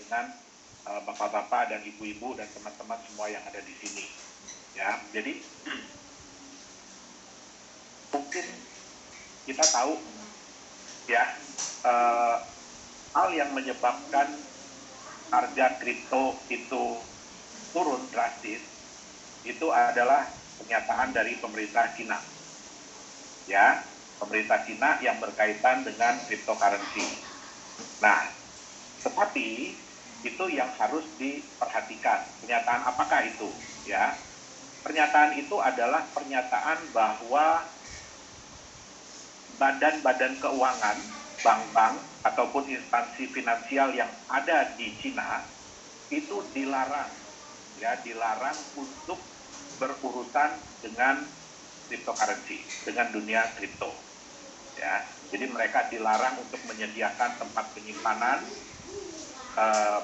dengan bapak-bapak dan ibu-ibu dan teman-teman semua yang ada di sini. Ya, jadi mungkin kita tahu ya hal yang menyebabkan harga kripto itu turun drastis itu adalah pernyataan dari pemerintah Cina. Ya, pemerintah Cina yang berkaitan dengan cryptocurrency. Nah, tetapi itu yang harus diperhatikan. Pernyataan apakah itu? Ya, pernyataan itu adalah pernyataan bahwa badan-badan keuangan, bank-bank ataupun instansi finansial yang ada di Cina itu dilarang, ya, dilarang untuk berurusan dengan cryptocurrency, dengan dunia kripto. Ya, jadi mereka dilarang untuk menyediakan tempat penyimpanan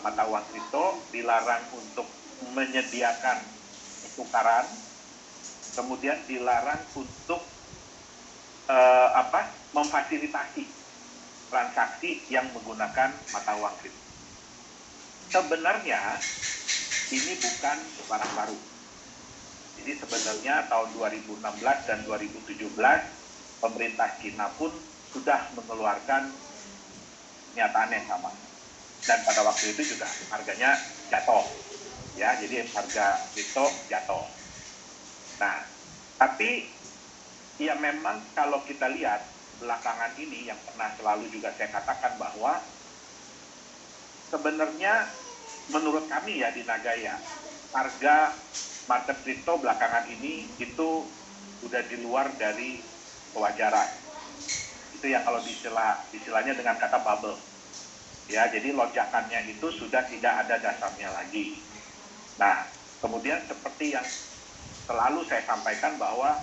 mata uang kripto, dilarang untuk menyediakan pertukaran, kemudian dilarang untuk memfasilitasi transaksi yang menggunakan mata uang kripto. Sebenarnya ini bukan barang baru. Jadi sebenarnya tahun 2016 dan 2017 pemerintah Cina pun sudah mengeluarkan pernyataan yang sama. Dan pada waktu itu juga harganya jatuh. Ya, jadi harga kripto jatuh. Nah, tapi ya memang kalau kita lihat belakangan ini yang pernah selalu juga saya katakan bahwa sebenarnya menurut kami ya di Nagaya harga market kripto belakangan ini itu sudah di luar dari kewajaran. Itu yang kalau istilahnya dengan kata bubble. Ya, jadi lonjakannya itu sudah tidak ada dasarnya lagi. Nah, kemudian seperti yang selalu saya sampaikan bahwa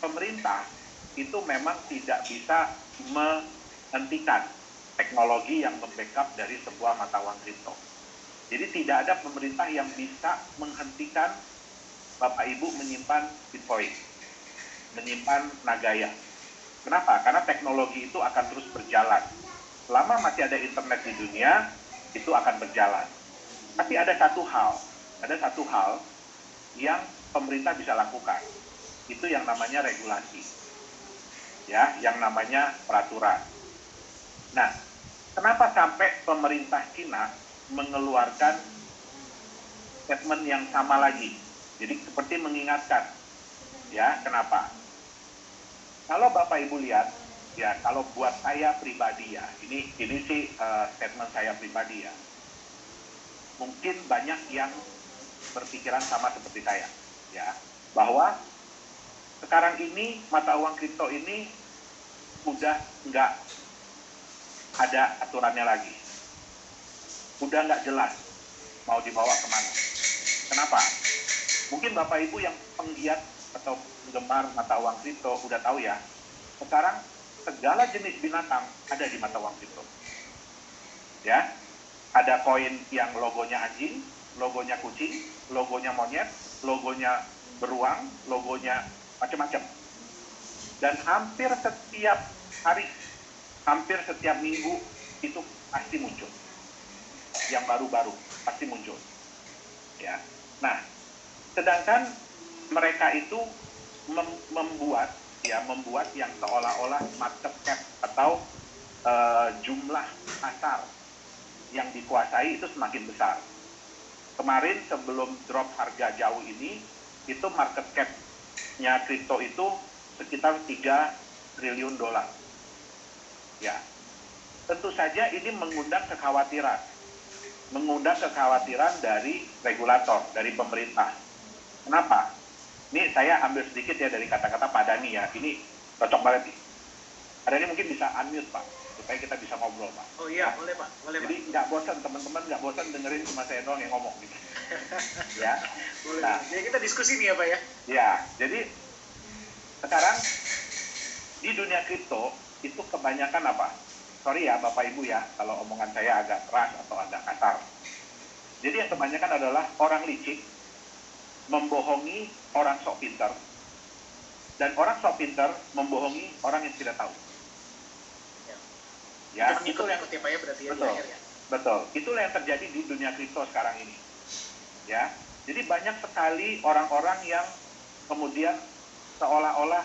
pemerintah itu memang tidak bisa menghentikan teknologi yang membackup dari sebuah mata uang kripto. Jadi tidak ada pemerintah yang bisa menghentikan Bapak Ibu menyimpan Bitcoin, menyimpan Nagaya. Kenapa? Karena teknologi itu akan terus berjalan. Selama masih ada internet di dunia, itu akan berjalan. Tapi ada satu hal yang pemerintah bisa lakukan. Itu yang namanya regulasi, ya, yang namanya peraturan. Nah, kenapa sampai pemerintah Cina mengeluarkan statement yang sama lagi? Jadi seperti mengingatkan, ya, kenapa? Kalau Bapak Ibu lihat, ya, kalau buat saya pribadi ya, ini sih statement saya pribadi ya. Mungkin banyak yang berpikiran sama seperti saya, ya, bahwa sekarang ini mata uang kripto ini udah nggak ada aturannya lagi, udah nggak jelas mau dibawa kemana. Kenapa? Mungkin Bapak Ibu yang penggiat atau penggemar mata uang kripto udah tahu ya, sekarang segala jenis binatang ada di mata uang kripto. Ya, ada koin yang logonya anjing, logonya kucing, logonya monyet, logonya beruang, logonya macam-macam. Dan hampir setiap hari, hampir setiap minggu itu pasti muncul. Yang baru-baru pasti muncul. Ya. Nah, sedangkan mereka itu membuat yang seolah-olah market cap atau jumlah pasar yang dikuasai itu semakin besar. Kemarin sebelum drop harga jauh ini, itu market cap-nya kripto itu sekitar 3 triliun dolar. Ya, tentu saja ini mengundang kekhawatiran dari regulator, dari pemerintah. Kenapa? Ini saya ambil sedikit ya dari kata-kata Pak Dhani ya. Ini cocok banget nih. Pak Dhani mungkin bisa unmute Pak, supaya kita bisa ngobrol Pak. Oh iya, boleh Pak. Boleh, jadi nggak bosan, teman-teman nggak bosan dengerin cuma saya doang yang ngomong gitu. Ya. Boleh. Nah, jadi kita diskusi nih ya Pak ya. Ya, jadi sekarang di dunia kripto itu kebanyakan apa? Sorry ya Bapak Ibu ya, kalau omongan saya agak keras atau agak kasar. Jadi yang kebanyakan adalah orang licik membohongi orang sok pintar, dan orang sok pintar membohongi orang yang tidak tahu. Ya, Ya, itu yang ya Pak ya, berarti ya. Betul. Ya. Betul. Itulah yang terjadi di dunia kripto sekarang ini. Ya. Jadi banyak sekali orang-orang yang kemudian seolah-olah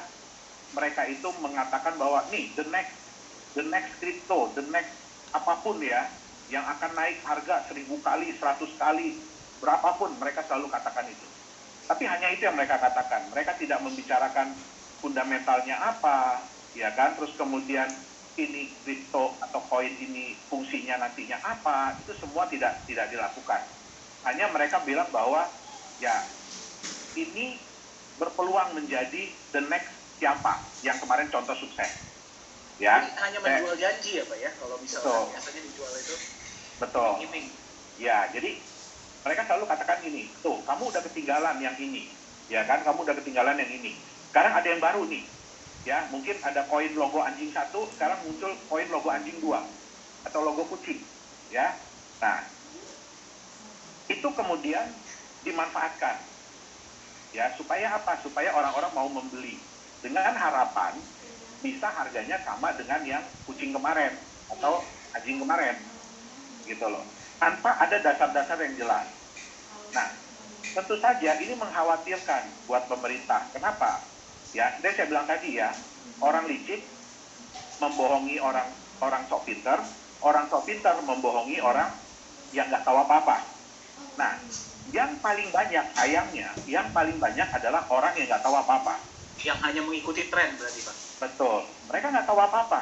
mereka itu mengatakan bahwa nih the next crypto, the next apapun ya yang akan naik harga 1000 kali, 100 kali, berapapun mereka selalu katakan itu. Tapi hanya itu yang mereka katakan. Mereka tidak membicarakan fundamentalnya apa, ya kan? Terus kemudian ini kripto atau koin ini fungsinya nantinya apa, itu semua tidak dilakukan. Hanya mereka bilang bahwa ya ini berpeluang menjadi the next siapa yang kemarin contoh sukses. Ya. Jadi hanya menjual janji ya Pak ya, kalau misalnya biasanya dijual itu. Betul. Iming. Ya, jadi mereka selalu katakan ini, tuh kamu udah ketinggalan yang ini, ya kan? Kamu udah ketinggalan yang ini. Sekarang ada yang baru nih. Ya, mungkin ada koin logo anjing 1, sekarang muncul koin logo anjing 2 atau logo kucing, ya. Nah, itu kemudian dimanfaatkan, ya, supaya apa? Supaya orang-orang mau membeli dengan harapan bisa harganya sama dengan yang kucing kemarin atau anjing kemarin, gitu loh. Tanpa ada dasar-dasar yang jelas. Nah, tentu saja ini mengkhawatirkan buat pemerintah. Kenapa? Ya, dan saya bilang tadi ya, orang licik membohongi orang sok pinter, orang sok pinter membohongi orang yang nggak tahu apa-apa. Nah, yang paling banyak, sayangnya, yang paling banyak adalah orang yang nggak tahu apa-apa. Yang hanya mengikuti tren berarti Pak? Betul, mereka nggak tahu apa-apa.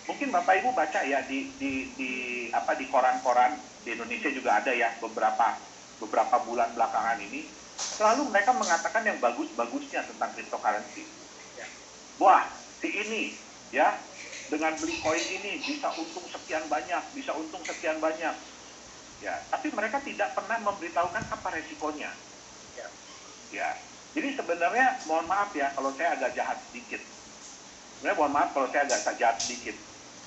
Mungkin Bapak Ibu baca ya di koran-koran di Indonesia juga ada ya beberapa bulan belakangan ini. Selalu mereka mengatakan yang bagus-bagusnya tentang cryptocurrency. Wah, si ini ya dengan beli koin ini bisa untung sekian banyak, bisa untung sekian banyak. Ya, tapi mereka tidak pernah memberitahukan apa resikonya. Ya. Jadi sebenarnya mohon maaf ya kalau saya agak jahat sedikit.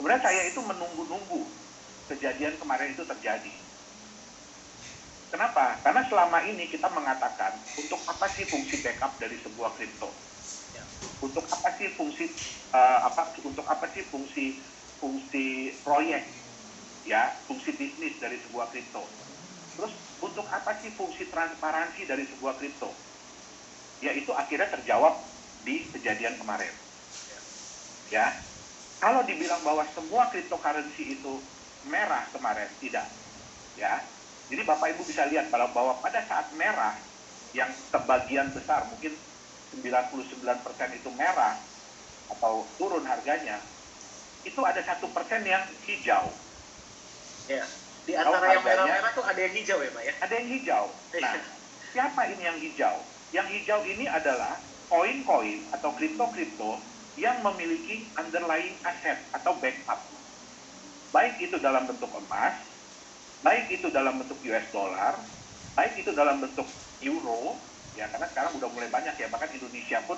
Sebenarnya saya itu menunggu-nunggu kejadian kemarin itu terjadi. Kenapa? Karena selama ini kita mengatakan untuk apa sih fungsi backup dari sebuah kripto? Untuk apa sih fungsi proyek, ya, fungsi bisnis dari sebuah kripto? Terus untuk apa sih fungsi transparansi dari sebuah kripto? Ya, itu akhirnya terjawab di kejadian kemarin. Ya, kalau dibilang bahwa semua cryptocurrency itu merah kemarin, tidak. Ya, jadi Bapak Ibu bisa lihat bahwa pada saat merah, yang sebagian besar, mungkin 99% itu merah, atau turun harganya, itu ada 1% yang hijau. Ya, di antara yang merah-merah tuh ada yang hijau ya Pak ya? Ada yang hijau. Nah, siapa ini yang hijau? Yang hijau ini adalah koin-koin atau kripto-kripto yang memiliki underlying asset atau backup. Baik itu dalam bentuk emas, baik itu dalam bentuk US dollar, baik itu dalam bentuk euro, ya karena sekarang udah mulai banyak ya, bahkan Indonesia pun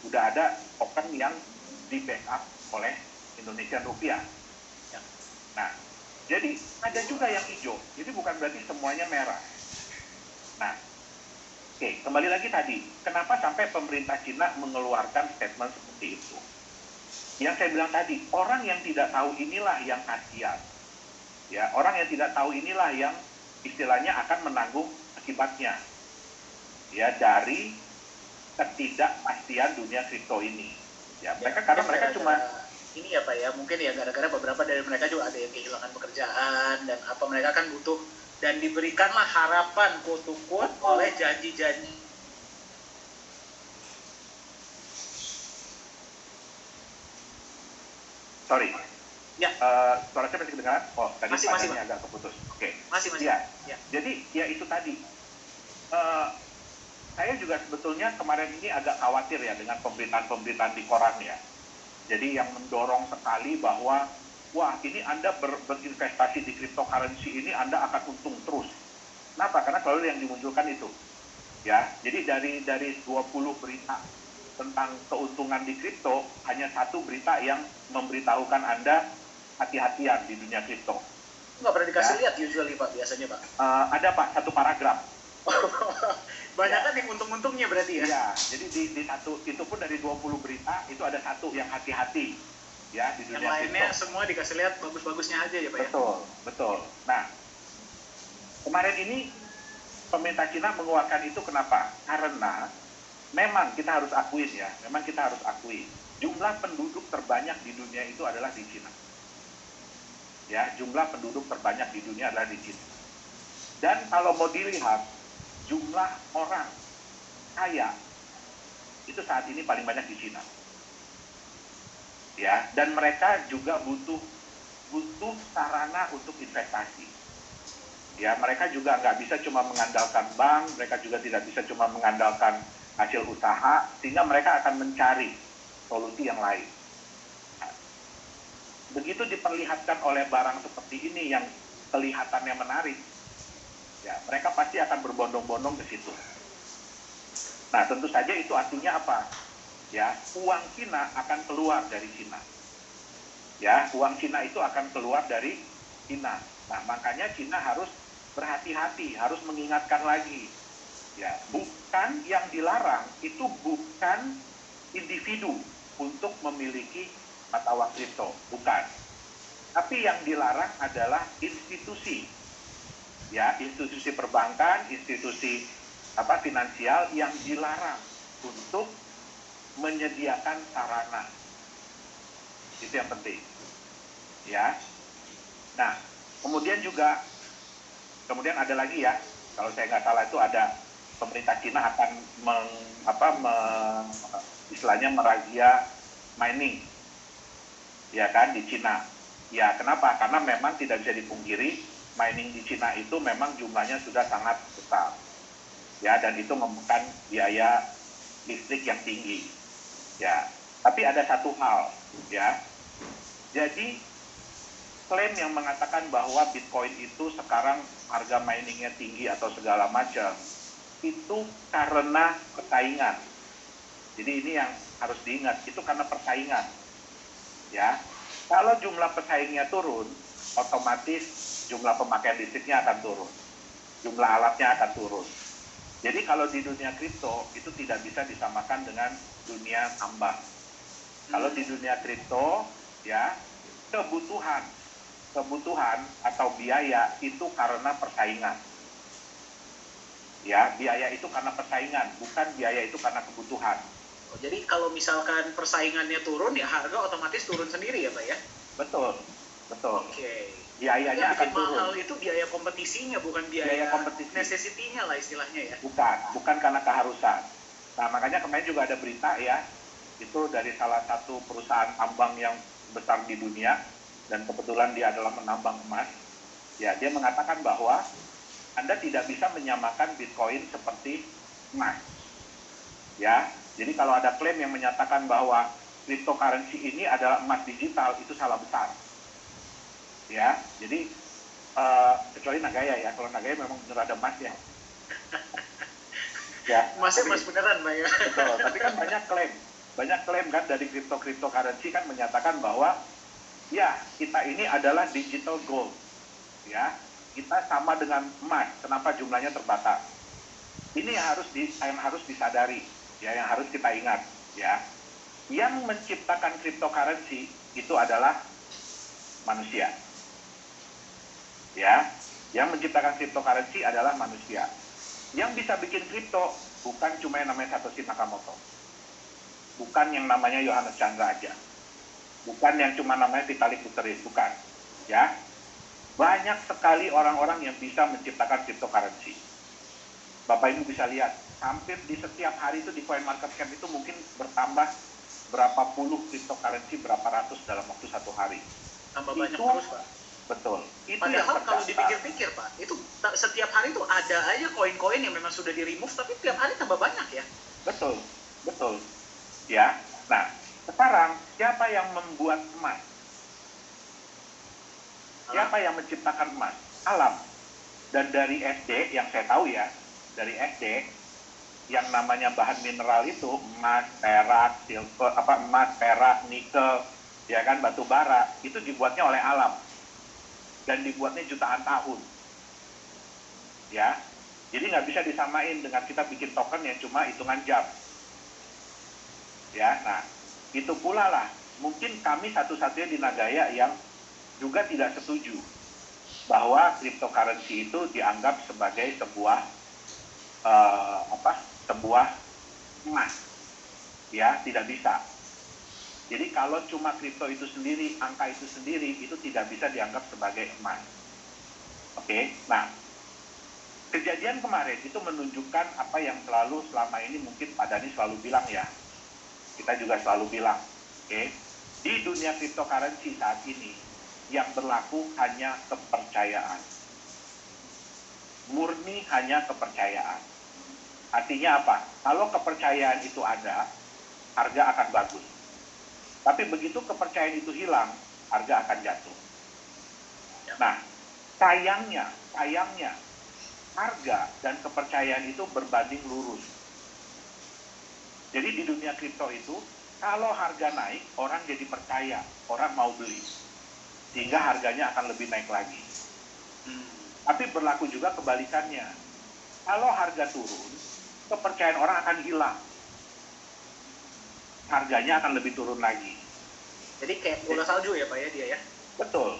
udah ada token yang di backup oleh Indonesian rupiah. Ya. Nah, jadi ada juga yang hijau, jadi bukan berarti semuanya merah. Nah, oke, kembali lagi tadi, kenapa sampai pemerintah Cina mengeluarkan statement seperti itu? Yang saya bilang tadi, orang yang tidak tahu inilah yang kasihan. Ya, orang yang tidak tahu inilah yang istilahnya akan menanggung akibatnya. Ya, dari ketidakpastian dunia kripto ini. Ya, mereka karena mereka cuma ini ya Pak ya, mungkin ya gara-gara beberapa dari mereka juga ada yang kehilangan pekerjaan dan apa, mereka kan butuh dan diberikanlah harapan quote-unquote oleh janji-janji. Sorry. Ya. Suara saya masih kedengaran? Oh, tadi masih agak keputus. Oke. Masih. Ya. Ya. Jadi ya itu tadi. Saya juga sebetulnya kemarin ini agak khawatir ya dengan pemberitaan-pemberitaan di koran ya. Jadi yang mendorong sekali bahwa wah ini Anda berinvestasi di cryptocurrency ini Anda akan untung terus. Kenapa? Karena selalu yang dimunculkan itu. Ya, jadi dari 20 berita tentang keuntungan di kripto, hanya satu berita yang memberitahukan Anda hati-hatian di dunia kripto. Nggak pernah dikasih lihat usually Pak, biasanya Pak? Ada Pak, satu paragraf. Banyak kan yang untung-untungnya berarti ya? Iya, jadi di satu, itu pun dari 20 berita, itu ada satu yang hati-hati. ya di Yang dunia lainnya kripto. semua dikasih lihat bagus-bagusnya aja ya Pak ya? Betul, betul. Nah, kemarin ini pemerintah Cina mengeluarkan itu kenapa? Karena memang kita harus akuin ya, memang kita harus akui jumlah penduduk terbanyak di dunia itu adalah di Cina. Ya, jumlah penduduk terbanyak di dunia adalah di Cina. Dan kalau mau dilihat jumlah orang kaya itu saat ini paling banyak di Cina. Ya, dan mereka juga butuh sarana untuk investasi. Ya, mereka juga nggak bisa cuma mengandalkan bank, mereka juga tidak bisa cuma mengandalkan hasil usaha, sehingga mereka akan mencari solusi yang lain. Begitu diperlihatkan oleh barang seperti ini yang kelihatannya menarik, ya mereka pasti akan berbondong-bondong ke situ. Nah, tentu saja itu artinya apa? Ya, uang Cina akan keluar dari Cina. Ya, uang Cina itu akan keluar dari Cina. Nah, makanya Cina harus berhati-hati, harus mengingatkan lagi. Ya, bukan yang dilarang itu bukan individu untuk memiliki mata uang kripto, bukan. Tapi yang dilarang adalah institusi. Ya, institusi perbankan, institusi finansial yang dilarang untuk menyediakan sarana. Itu yang penting. Ya. Nah, kemudian ada lagi ya, kalau saya nggak salah itu ada pemerintah Cina akan istilahnya merazia mining, ya kan, di Cina. Ya, kenapa? Karena memang tidak bisa dipungkiri mining di Cina itu memang jumlahnya sudah sangat besar. Ya, dan itu memakan biaya listrik yang tinggi. Ya, tapi ada satu hal, ya. Jadi klaim yang mengatakan bahwa Bitcoin itu sekarang harga miningnya tinggi atau segala macam, itu karena persaingan. Jadi ini yang harus diingat, itu karena persaingan. Ya, kalau jumlah pesaingnya turun, otomatis jumlah pemakaian listriknya akan turun, jumlah alatnya akan turun. Jadi kalau di dunia kripto itu tidak bisa disamakan dengan dunia tambang. Kalau di dunia kripto, ya kebutuhan atau biaya itu karena persaingan. Ya, biaya itu karena persaingan, bukan biaya itu karena kebutuhan. Oh, jadi kalau misalkan persaingannya turun, ya harga otomatis turun sendiri ya Pak ya? Betul. Oke. Biayanya akan turun. Mahal itu biaya kompetisinya, bukan biaya kompetisi. necessity-nya lah istilahnya ya? Bukan karena keharusan. Nah, makanya kemarin juga ada berita ya, itu dari salah satu perusahaan tambang yang besar di dunia, dan kebetulan dia adalah menambang emas. Ya, dia mengatakan bahwa Anda tidak bisa menyamakan Bitcoin seperti emas. Ya, jadi kalau ada klaim yang menyatakan bahwa cryptocurrency ini adalah emas digital, itu salah besar. Ya, jadi kecuali Nagaya ya, kalau Nagaya memang benar ada emas ya. Ya, Masih emas beneran Pak ya? Betul, tapi kan banyak klaim kan dari cryptocurrency kan menyatakan bahwa ya kita ini adalah digital gold. Ya, kita sama dengan emas. Kenapa jumlahnya terbatas? Ini yang harus disadari, ya, yang harus kita ingat, ya. Yang menciptakan cryptocurrency itu adalah manusia. Ya, yang menciptakan cryptocurrency adalah manusia. Yang bisa bikin kripto bukan cuma yang namanya Satoshi Nakamoto. Bukan yang namanya Yohanes Chandra aja. Bukan yang cuma namanya Vitalik Buterin, bukan. Ya. Banyak sekali orang-orang yang bisa menciptakan cryptocurrency. Bapak Ibu bisa lihat, hampir di setiap hari itu di CoinMarketCap itu mungkin bertambah berapa puluh cryptocurrency, berapa ratus dalam waktu satu hari. Tambah banyak terus Pak. Betul. Itu padahal kalau dipikir-pikir Pak, itu setiap hari itu ada aja koin-koin yang memang sudah di-remove, tapi tiap hari tambah banyak ya. Betul. Ya, nah sekarang siapa yang membuat emas? Siapa yang menciptakan emas? Alam. Dan dari SD yang saya tahu ya, dari SD yang namanya bahan mineral itu emas, perak, nikel, ya kan, batu bara, itu dibuatnya oleh alam. Dan dibuatnya jutaan tahun. Ya. Jadi nggak bisa disamain dengan kita bikin token yang cuma hitungan jam. Ya, nah, itu pula lah mungkin kami satu-satunya di Nagaya yang juga tidak setuju bahwa cryptocurrency itu dianggap sebagai sebuah sebuah emas, ya tidak bisa. Jadi kalau cuma kripto itu sendiri, angka itu sendiri, itu tidak bisa dianggap sebagai emas. Oke, nah kejadian kemarin itu menunjukkan apa yang selama ini mungkin Pak Dhani selalu bilang ya, kita juga selalu bilang, oke, di dunia cryptocurrency saat ini yang berlaku hanya kepercayaan, murni hanya kepercayaan. Artinya apa? Kalau kepercayaan itu ada, harga akan bagus. Tapi begitu kepercayaan itu hilang, harga akan jatuh. Nah, sayangnya, harga dan kepercayaan itu berbanding lurus. Jadi di dunia kripto itu, kalau harga naik, orang jadi percaya, orang mau beli. Sehingga harganya akan lebih naik lagi. Tapi berlaku juga kebalikannya. Kalau harga turun, kepercayaan orang akan hilang. Harganya akan lebih turun lagi. Jadi kayak bola salju ya Pak ya dia ya? Betul.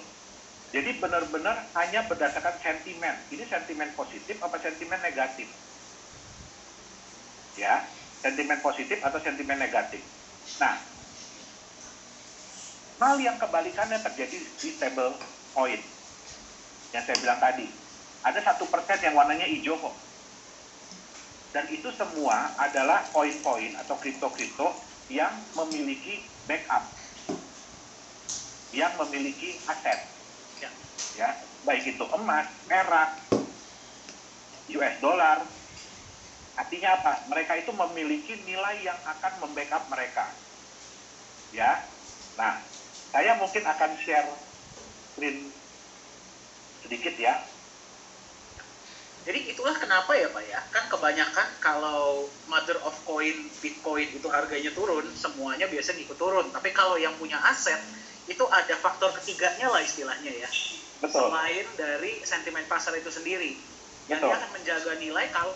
Jadi benar-benar hanya berdasarkan sentimen. Ini sentimen positif apa sentimen negatif? Ya, sentimen positif atau sentimen negatif. Nah, hal yang kebalikannya terjadi di stable coin. Yang saya bilang tadi, ada 1% yang warnanya hijau kok. Dan itu semua adalah koin-koin atau kripto-kripto yang memiliki backup, yang memiliki aset, ya, baik itu emas, perak, US dollar. Artinya apa? Mereka itu memiliki nilai yang akan membackup mereka, ya. Nah, saya mungkin akan share screen sedikit ya. Jadi itulah kenapa ya Pak ya, kan kebanyakan kalau mother of coin, Bitcoin itu harganya turun, semuanya biasanya ikut turun. Tapi kalau yang punya aset, itu ada faktor ketiganya lah istilahnya ya. Betul. Selain dari sentimen pasar itu sendiri. Yang dia akan menjaga nilai kalau...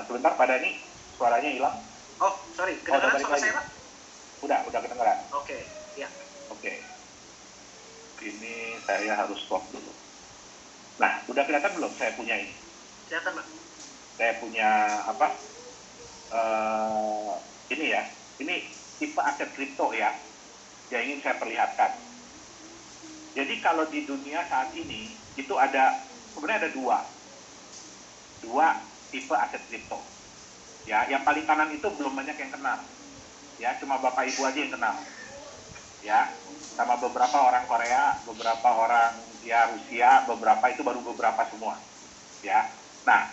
Sebentar Pak Dhani, suaranya hilang. Oh, sorry, kedengaran suara saya Pak? Udah kedengaran. Oke, ya. Oke. Ini saya harus stop dulu. Nah, udah kelihatan belum saya punya ini? Kelihatan Pak. Saya punya apa? Ini ya. Ini tipe aset kripto ya, yang ingin saya perlihatkan. Jadi kalau di dunia saat ini itu sebenarnya ada dua tipe aset kripto. Ya, yang paling kanan itu belum banyak yang kenal. Ya, cuma Bapak Ibu aja yang kenal. Ya, sama beberapa orang Korea, beberapa orang ya Rusia, beberapa itu baru beberapa semua. Ya. Nah,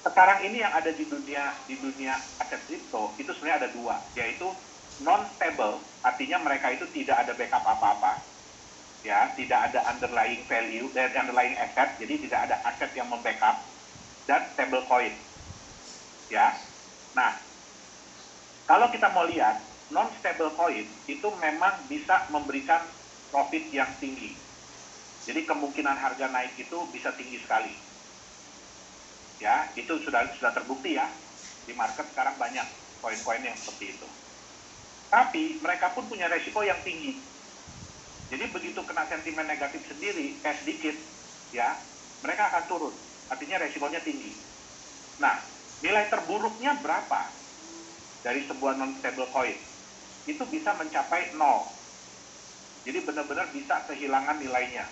sekarang ini yang ada di dunia aset kripto itu sebenarnya ada dua, yaitu non-stable, artinya mereka itu tidak ada backup apa-apa. Ya, tidak ada underlying value dan underlying asset, jadi tidak ada aset yang membackup, dan stable coin. Ya. Nah, kalau kita mau lihat non-stable coin itu memang bisa memberikan profit yang tinggi. Jadi kemungkinan harga naik itu bisa tinggi sekali. Ya, itu sudah terbukti ya. Di market sekarang banyak koin-koin yang seperti itu. Tapi mereka pun punya resiko yang tinggi. Jadi begitu kena sentimen negatif sendiri, sedikit, ya, mereka akan turun. Artinya resikonya tinggi. Nah, nilai terburuknya berapa dari sebuah non-stable coin? Itu bisa mencapai 0. Jadi benar-benar bisa kehilangan nilainya.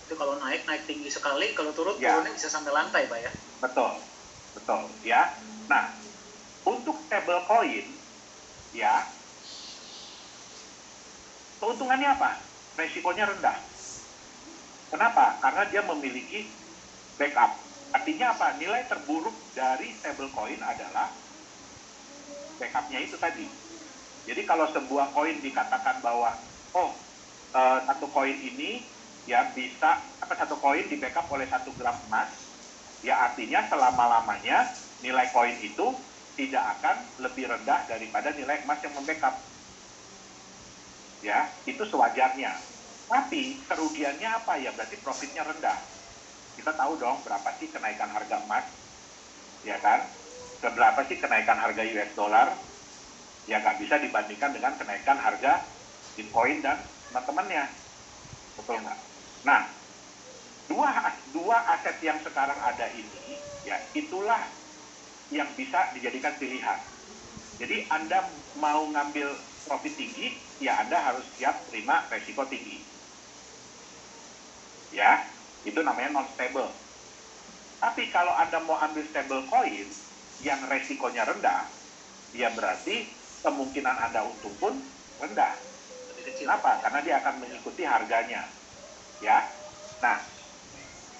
Itu kalau naik tinggi sekali, kalau turunnya bisa sampai lantai Pak ya? Betul ya. Nah, untuk stable coin ya, keuntungannya apa? Resikonya rendah. Kenapa? Karena dia memiliki backup. Artinya apa? Nilai terburuk dari stable coin adalah backupnya itu tadi. Jadi kalau sebuah koin dikatakan bahwa satu koin ini ya bisa satu koin di backup oleh 1 gram emas, ya artinya selama-lamanya nilai koin itu tidak akan lebih rendah daripada nilai emas yang membackup. Ya, itu sewajarnya. Tapi kerugiannya apa ya? Berarti profitnya rendah. Kita tahu dong berapa sih kenaikan harga emas, ya kan? Seberapa sih kenaikan harga US dollar? Ya nggak bisa dibandingkan dengan kenaikan harga Bitcoin dan teman-temannya. Betul nggak? Nah, dua aset yang sekarang ada ini, ya itulah yang bisa dijadikan pilihan. Jadi Anda mau ngambil profit tinggi, ya Anda harus siap terima resiko tinggi. Ya, itu namanya non-stable. Tapi kalau Anda mau ambil stable coin yang resikonya rendah, ya berarti kemungkinan Anda untung pun rendah. Kenapa? Karena dia akan mengikuti harganya. Ya. Nah,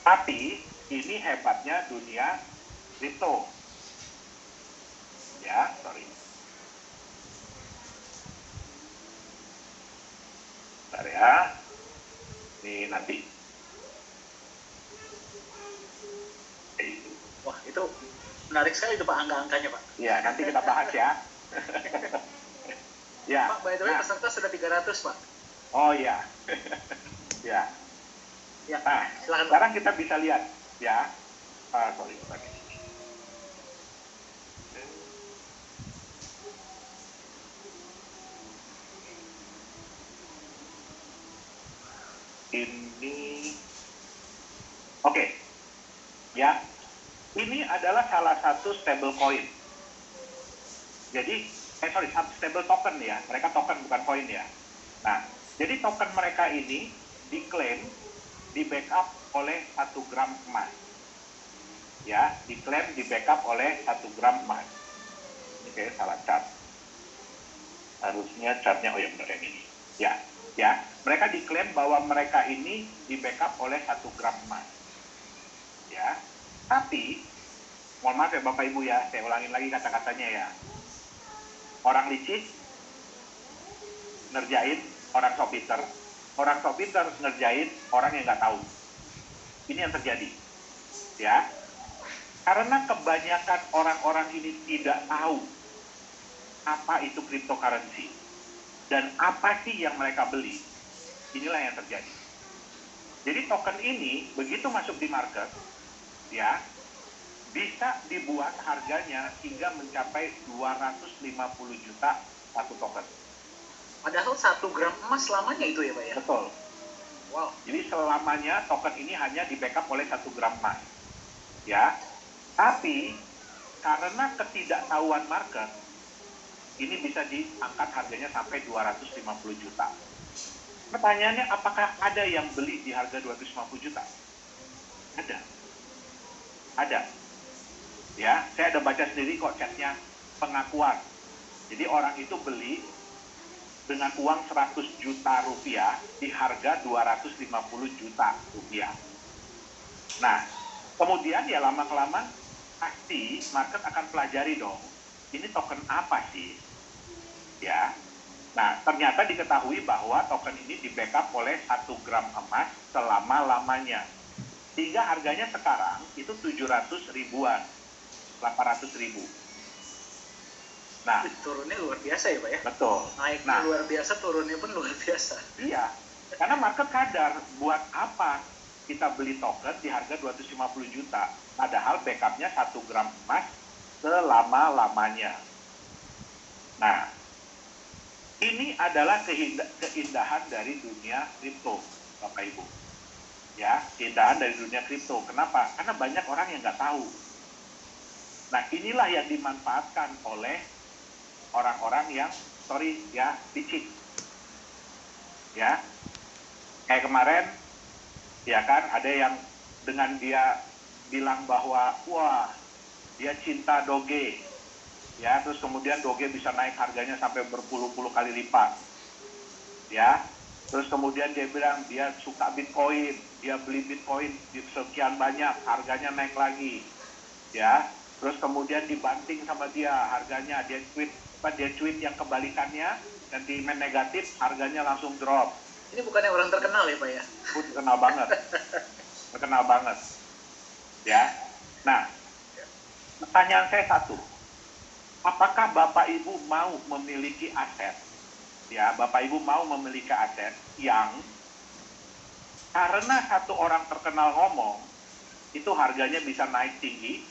tapi ini hebatnya dunia kripto. Ya, sorry. Bentar ya. Ini nanti. Wah, itu menarik sekali itu Pak, angka-angkanya Pak. Ya, nanti kita bahas ya. Ya. Pak, by the way, peserta sudah 300 Pak. Oh iya. Ya. Ya, Nah, silakan. sekarang kita bisa lihat ya. Sorry. Ini, oke. Ya, ini adalah salah satu stable coin. Jadi, stable token ya. Mereka token bukan koin ya. Nah, jadi token mereka ini diklaim di backup oleh 1 gram emas. Ya, diklaim di backup oleh 1 gram emas. Oke, salah chart. Harusnya chartnya, oh ya benar yang ini. Ya, mereka diklaim bahwa mereka ini di backup oleh 1 gram emas. Ya, tapi mohon maaf ya Bapak Ibu ya, saya ulangin lagi kata-katanya ya. Orang licik ngerjain orang sok pinter, orang sok pinter ngerjain orang yang nggak tahu. Ini yang terjadi, ya. Karena kebanyakan orang-orang ini tidak tahu apa itu cryptocurrency dan apa sih yang mereka beli. Inilah yang terjadi. Jadi token ini begitu masuk di market, ya, bisa dibuat harganya hingga mencapai 250 juta satu token. Padahal 1 gram emas selamanya itu ya Pak ya? Betul. Wow. Jadi selamanya token ini hanya di backup oleh 1 gram emas. Ya. Tapi karena ketidaktahuan market, ini bisa diangkat harganya sampai 250 juta. Pertanyaannya, apakah ada yang beli di harga 250 juta? Ada. Ya, saya ada baca sendiri kok chatnya pengakuan. Jadi orang itu beli dengan uang 100 juta rupiah di harga 250 juta rupiah. Nah, kemudian ya lama-kelamaan pasti market akan pelajari dong, ini token apa sih? Ya. Nah, ternyata diketahui bahwa token ini di backup oleh 1 gram emas selama-lamanya. Sehingga harganya sekarang itu 700 ribuan. 800 ribu. Nah, turunnya luar biasa ya Pak ya? Betul. Naiknya luar biasa, turunnya pun luar biasa. Iya, karena market sadar buat apa kita beli token di harga 250 juta, padahal backupnya 1 gram emas selama-lamanya. Nah, ini adalah keindahan dari dunia kripto, Bapak Ibu. Ya, keindahan dari dunia kripto. Kenapa? Karena banyak orang yang nggak tahu. Nah, inilah yang dimanfaatkan oleh orang-orang yang, licik. Ya, kayak kemarin, ya kan, ada yang dengan dia bilang bahwa, wah, dia cinta Doge. Ya, terus kemudian Doge bisa naik harganya sampai berpuluh-puluh kali lipat. Ya, terus kemudian dia bilang dia suka Bitcoin, dia beli Bitcoin di sekian banyak, harganya naik lagi. Ya, terus kemudian dibanting sama dia harganya, dia tweet yang kebalikannya, sentimen negatif, harganya langsung drop. Ini bukannya orang terkenal ya Pak ya? Terkenal banget. Terkenal banget. Ya. Nah, pertanyaan saya satu. Apakah Bapak Ibu mau memiliki aset? Ya, Bapak Ibu mau memiliki aset yang karena satu orang terkenal ngomong, itu harganya bisa naik tinggi,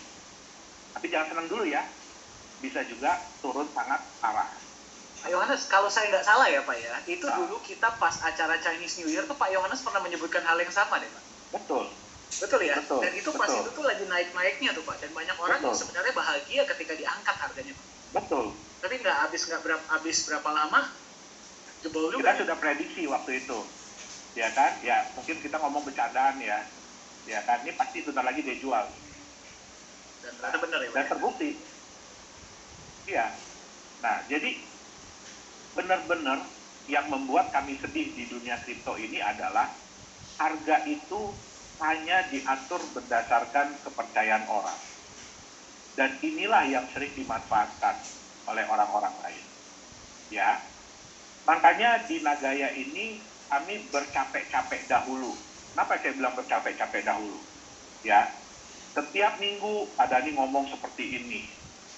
Tapi jangan senang dulu ya, bisa juga turun sangat parah. Pak Yohanes, kalau saya nggak salah ya Pak ya, itu dulu kita pas acara Chinese New Year tuh Pak Yohanes pernah menyebutkan hal yang sama deh Pak. Betul. Betul ya? Betul. Dan itu pas itu tuh lagi naik-naiknya tuh Pak, dan banyak orang yang sebenarnya bahagia ketika diangkat harganya Pak. Betul. Tapi nggak habis berapa lama, jebol juga. Kita sudah prediksi waktu itu, ya kan? Ya mungkin kita ngomong bercandaan ya kan? Ini pasti sebentar lagi dia jual. Dan ternyata benar ya Pak. Dan terbukti. Iya. Nah, jadi benar-benar yang membuat kami sedih di dunia kripto ini adalah harga itu hanya diatur berdasarkan kepercayaan orang. Dan inilah yang sering dimanfaatkan oleh orang-orang lain. Ya. Makanya di Nagaya ini kami bercapek-capek dahulu. Kenapa saya bilang bercapek-capek dahulu? Ya. Setiap minggu ada nih ngomong seperti ini.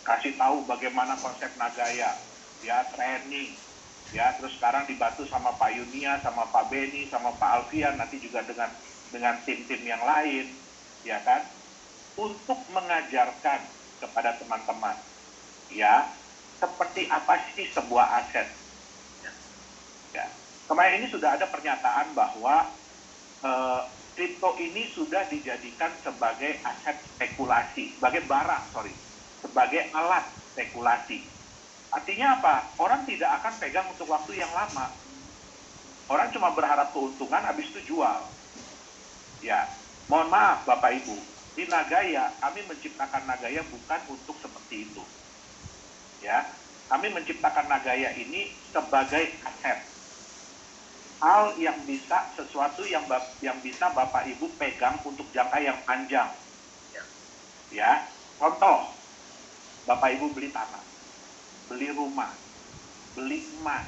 Kasih tahu bagaimana konsep Nagaya. Ya, training. Ya, terus sekarang dibantu sama Pak Yunia, sama Pak Beni, sama Pak Alfian, nanti juga dengan tim-tim yang lain, ya kan, untuk mengajarkan kepada teman-teman, ya, seperti apa sih sebuah aset. Ya. Kemarin ini sudah ada pernyataan bahwa kripto ini sudah dijadikan sebagai aset spekulasi, sebagai alat spekulasi. Artinya apa? Orang tidak akan pegang untuk waktu yang lama. Orang cuma berharap keuntungan, habis itu jual. Ya, mohon maaf Bapak Ibu, di Nagaya, kami menciptakan Nagaya bukan untuk seperti itu. Ya, kami menciptakan Nagaya ini sebagai aset. Hal yang bisa, sesuatu yang bisa Bapak Ibu pegang untuk jangka yang panjang. Ya, contoh, Bapak Ibu beli tanah, beli rumah, beli emas,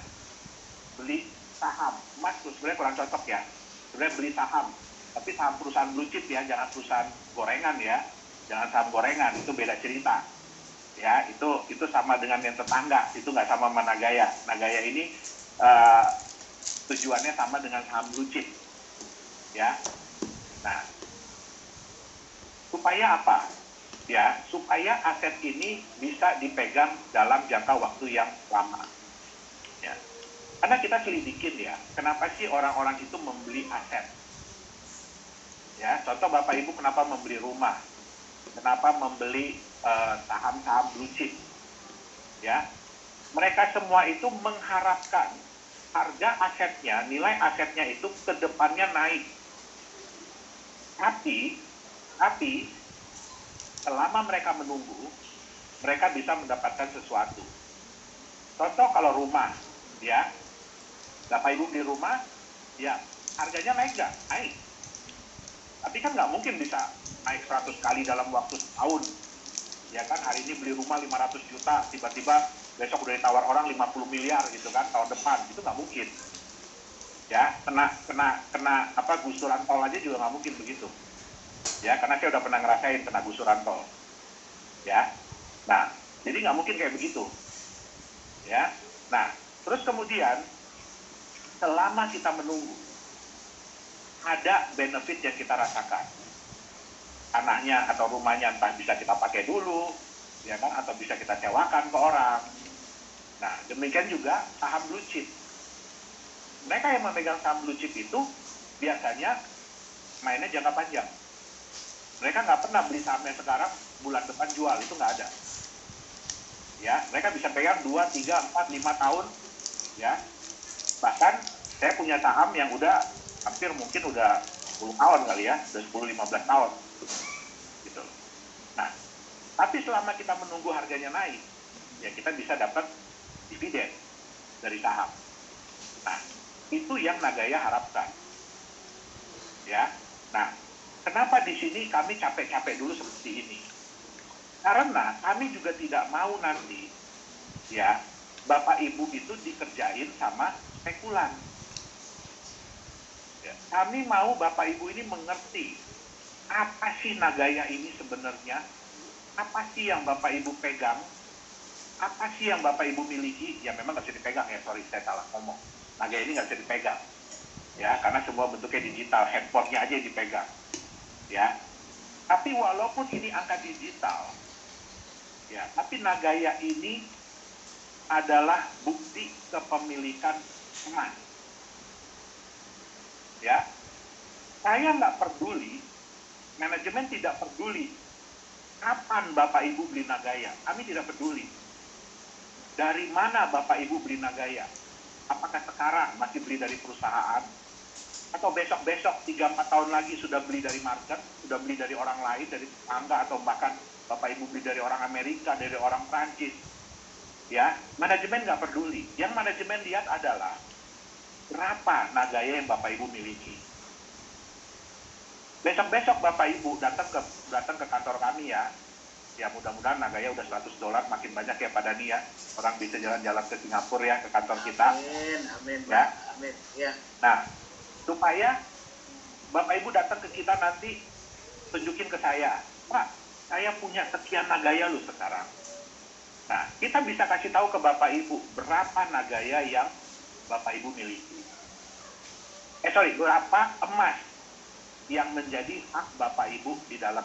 beli saham. Emas tuh sebenarnya kurang cocok ya. Sebenarnya beli saham, tapi saham perusahaan blue chip ya, jangan perusahaan gorengan ya. Jangan saham gorengan, itu beda cerita. Ya, itu sama dengan yang tetangga, itu nggak sama sama Nagaya. Nagaya ini tujuannya sama dengan saham blue chip. Ya. Nah, supaya apa? Ya, supaya aset ini bisa dipegang dalam jangka waktu yang lama. Ya. Karena kita selidikin ya, kenapa sih orang-orang itu membeli aset? Ya, contoh Bapak Ibu kenapa membeli rumah? Kenapa membeli saham-saham blue chip? Ya, mereka semua itu mengharapkan harga asetnya, nilai asetnya itu ke depannya naik. Tapi selama mereka menunggu, mereka bisa mendapatkan sesuatu. Contoh kalau rumah, ya, Bapak Ibu beli rumah, ya, harganya naik nggak? Naik. Tapi kan nggak mungkin bisa naik 100 kali dalam waktu setahun. Ya kan, hari ini beli rumah 500 juta, tiba-tiba besok udah ditawar orang 50 miliar gitu kan, tahun depan. Itu nggak mungkin. Ya, kena gusuran tol aja juga nggak mungkin begitu. Ya, karena saya udah pernah ngerasain kena gusuran tol. Ya, nah, jadi nggak mungkin kayak begitu. Ya, nah, terus kemudian selama kita menunggu, ada benefit yang kita rasakan. Tanahnya atau rumahnya entah bisa kita pakai dulu, ya kan, atau bisa kita sewakan ke orang. Nah, demikian juga saham blue chip. Mereka yang memegang saham blue chip itu biasanya mainnya jangka panjang. Mereka nggak pernah beli sahamnya sekarang, bulan depan jual, itu nggak ada. Ya, mereka bisa pegang 2, 3, 4, 5 tahun. Ya, bahkan saya punya saham yang udah hampir mungkin udah 10 tahun kali ya, udah 10-15 tahun. Gitu. Nah, tapi selama kita menunggu harganya naik, ya kita bisa dapat dividen dari saham. Nah, itu yang Nagaya harapkan. Ya, nah, kenapa di sini kami capek-capek dulu seperti ini? Karena kami juga tidak mau nanti, ya, Bapak Ibu itu dikerjain sama spekulan. Ya, kami mau Bapak Ibu ini mengerti apa sih Nagaya ini sebenarnya, apa sih yang Bapak Ibu pegang, apa sih yang Bapak Ibu miliki. Ya memang nggak bisa dipegang ya, sorry saya salah ngomong. Nagaya ini nggak bisa dipegang, ya, karena semua bentuknya digital, handphonenya aja yang dipegang. Ya, tapi walaupun ini angka digital, Ya, tapi Nagaya ini adalah bukti kepemilikan emas. Ya, saya nggak peduli, manajemen tidak peduli kapan Bapak Ibu beli Nagaya. Kami tidak peduli. Dari mana Bapak Ibu beli Nagaya? Apakah sekarang masih beli dari perusahaan? Atau besok-besok 3-4 tahun lagi sudah beli dari market, sudah beli dari orang lain, dari tetangga, atau bahkan Bapak Ibu beli dari orang Amerika, dari orang Prancis. Ya, manajemen nggak peduli. Yang manajemen lihat adalah berapa Nagaya yang Bapak Ibu miliki. Besok-besok Bapak Ibu datang ke kantor kami ya. Ya mudah-mudahan Nagaya udah $100 makin banyak ya Pak Dani ya. Orang bisa jalan-jalan ke Singapura ya, ke kantor kita. Amin, amin, ya. Amin. Ya. Nah, supaya Bapak Ibu datang ke kita nanti tunjukin ke saya, Pak, saya punya sekian Nagaya loh sekarang. Nah, kita bisa kasih tahu ke Bapak Ibu berapa Nagaya yang Bapak Ibu miliki. Berapa emas yang menjadi hak Bapak Ibu di dalam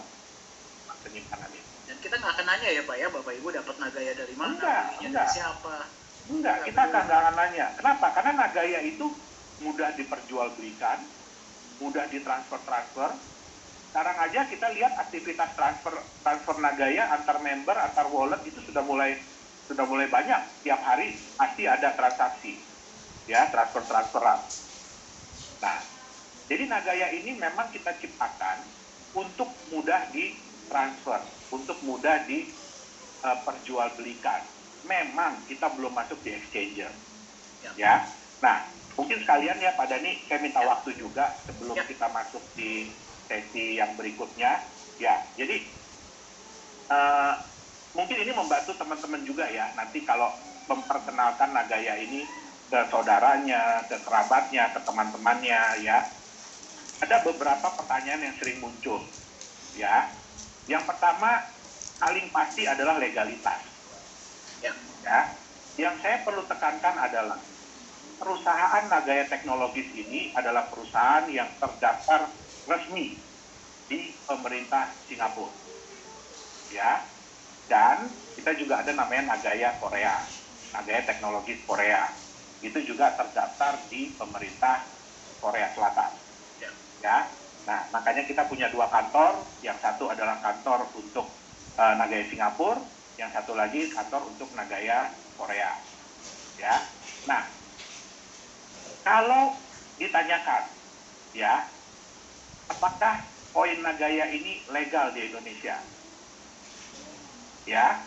penyimpanan ini. Dan kita nggak akan nanya ya Pak ya, Bapak Ibu dapat Nagaya dari mana, enggak. dari siapa? Enggak, kita akan nanya. Kenapa? Karena Nagaya itu mudah diperjualbelikan, mudah ditransfer. Sekarang aja kita lihat aktivitas transfer Nagaya antar member, antar wallet itu sudah mulai banyak. Tiap hari pasti ada transaksi, ya transferan. Nah, jadi Nagaya ini memang kita ciptakan untuk mudah ditransfer, untuk mudah diperjualbelikan. Memang kita belum masuk di exchanger, ya. Nah, mungkin sekalian ya Pak Dani, saya minta waktu juga sebelum kita masuk di sesi yang berikutnya, ya. Jadi mungkin ini membantu teman-teman juga ya. Nanti kalau memperkenalkan Nagaya ini ke saudaranya, ke kerabatnya, ke teman-temannya, ya. Ada beberapa pertanyaan yang sering muncul, ya. Yang pertama, paling pasti adalah legalitas. Ya. Yang saya perlu tekankan adalah perusahaan Nagaya Teknologis ini adalah perusahaan yang terdaftar resmi di pemerintah Singapura, ya. Dan kita juga ada namanya Nagaya Korea, Nagaya Teknologis Korea. Itu juga terdaftar di pemerintah Korea Selatan, ya. Nah, makanya kita punya 2 kantor. Yang satu adalah kantor untuk Nagaya Singapura, yang satu lagi kantor untuk Nagaya Korea, ya. Nah, kalau ditanyakan, ya, apakah koin Nagaya ini legal di Indonesia? Ya,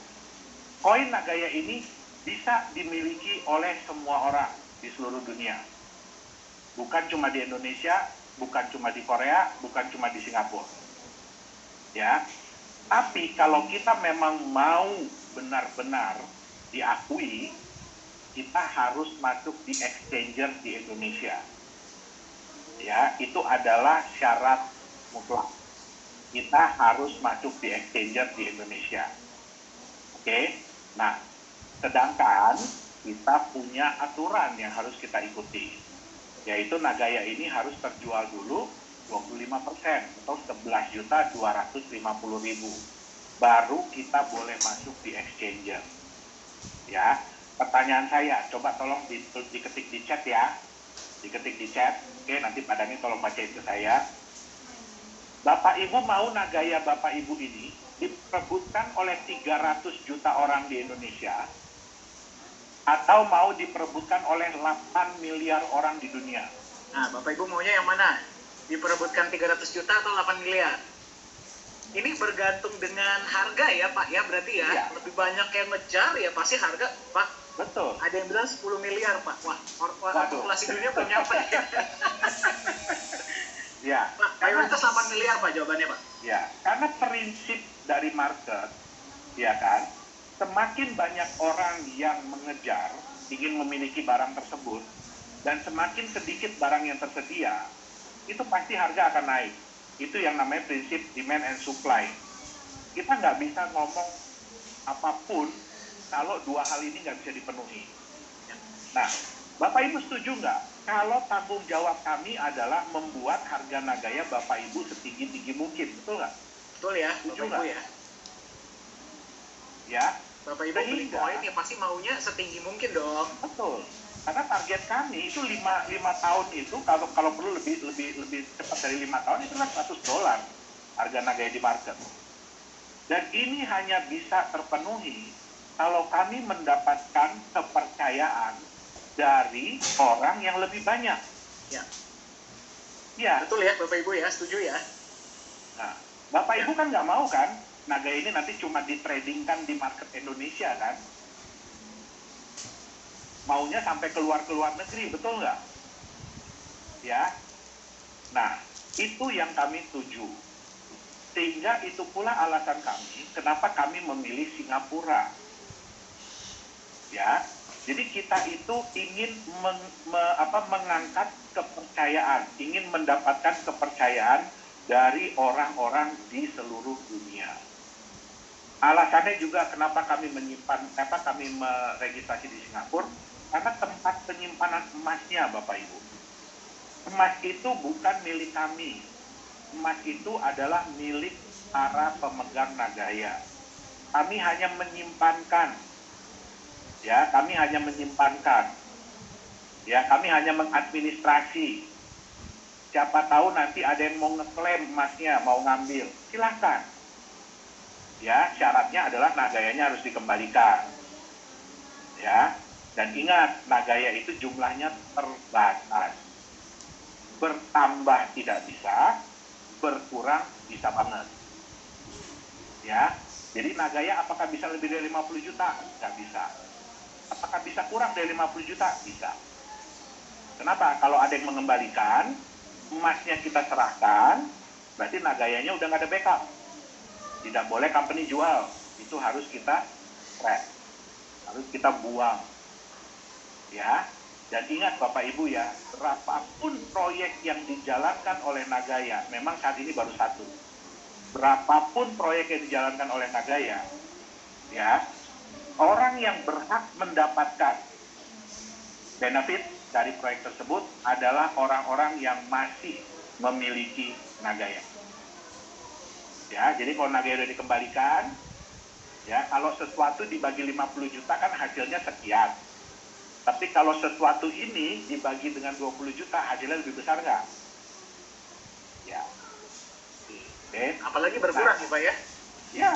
koin Nagaya ini bisa dimiliki oleh semua orang di seluruh dunia. Bukan cuma di Indonesia, bukan cuma di Korea, bukan cuma di Singapura. Ya, tapi kalau kita memang mau benar-benar diakui, kita harus masuk di exchanger di Indonesia. Ya, itu adalah syarat mutlak. Kita harus masuk di exchanger di Indonesia. Oke? Nah, sedangkan kita punya aturan yang harus kita ikuti. Yaitu Nagaya ini harus terjual dulu 25% atau 11.250.000. Baru kita boleh masuk di exchanger. Ya. Pertanyaan saya, coba tolong diketik di chat ya. Diketik di chat. Oke, nanti Pak Dani tolong bacain ke saya. Bapak Ibu mau Nagaya Bapak Ibu ini diperebutkan oleh 300 juta orang di Indonesia, atau mau diperebutkan oleh 8 miliar orang di dunia? Nah, Bapak Ibu maunya yang mana? Diperebutkan 300 juta atau 8 miliar? Ini bergantung dengan harga ya Pak ya, berarti ya. Iya. Lebih banyak yang ngejar ya pasti harga Pak. Betul. Ada yang bilang 10 miliar Pak. Wah, populasi dunia belum nyampe. Ya. Pak, mayoritas 8 miliar Pak jawabannya Pak. Ya, karena prinsip dari market, ya kan, semakin banyak orang yang mengejar, ingin memiliki barang tersebut, dan semakin sedikit barang yang tersedia, itu pasti harga akan naik. Itu yang namanya prinsip demand and supply. Kita nggak bisa ngomong apapun kalau 2 hal ini nggak bisa dipenuhi. Nah, Bapak Ibu setuju nggak? Kalau tanggung jawab kami adalah membuat harga Nagaya Bapak Ibu setinggi-tinggi mungkin, betul nggak? Betul ya, setuju Bapak Ibu ya. Ya, Bapak Ibu beli koin ya pasti maunya setinggi mungkin dong. betul. Karena target kami itu 5 tahun itu kalau perlu lebih cepat dari 5 tahun itu kan $100 harga Nagaya di market. Dan ini hanya bisa terpenuhi kalau kami mendapatkan kepercayaan dari orang yang lebih banyak. Ya. Ya. Betul ya Bapak Ibu ya, setuju ya. Nah, Bapak Ibu kan nggak mau kan Nagaya ini nanti cuma ditradingkan di market Indonesia kan? Maunya sampai keluar negeri, betul nggak? Ya. Nah, itu yang kami tuju. Sehingga itu pula alasan kami kenapa kami memilih Singapura. Ya. Jadi kita itu ingin mengangkat kepercayaan, ingin mendapatkan kepercayaan dari orang-orang di seluruh dunia. Alasannya juga kenapa kami meregistrasi di Singapura, karena tempat penyimpanan emasnya, Bapak Ibu. Emas itu bukan milik kami. Emas itu adalah milik para pemegang Nagaya. Kami hanya menyimpankan. Ya, kami hanya menyimpankan. Ya, kami hanya mengadministrasi. Siapa tahu nanti ada yang mau ngeklaim emasnya, mau ngambil. Silahkan. Ya, syaratnya adalah Nagayanya harus dikembalikan. Ya, dan ingat, Nagaya itu jumlahnya terbatas. Bertambah tidak bisa, berkurang bisa banget. Ya, jadi Nagaya apakah bisa lebih dari 50 juta? Nggak bisa. Apakah bisa kurang dari 50 juta? Bisa. Kenapa? Kalau ada yang mengembalikan, emasnya kita serahkan, berarti Nagayanya udah nggak ada backup. Tidak boleh company jual. Itu harus kita track. Harus kita buang. Ya. Dan ingat Bapak Ibu ya, berapapun proyek yang dijalankan oleh Nagaya, memang saat ini baru satu. Berapapun proyek yang dijalankan oleh Nagaya, ya, orang yang berhak mendapatkan benefit dari proyek tersebut adalah orang-orang yang masih memiliki Nagaya. Ya, jadi kalau Nagaya sudah dikembalikan, ya, kalau sesuatu dibagi 50 juta kan hasilnya sekian. Tapi kalau sesuatu ini dibagi dengan 20 juta, hasilnya lebih besar nggak? Ya. Oke. Apalagi berkurang ya Pak ya? Ya.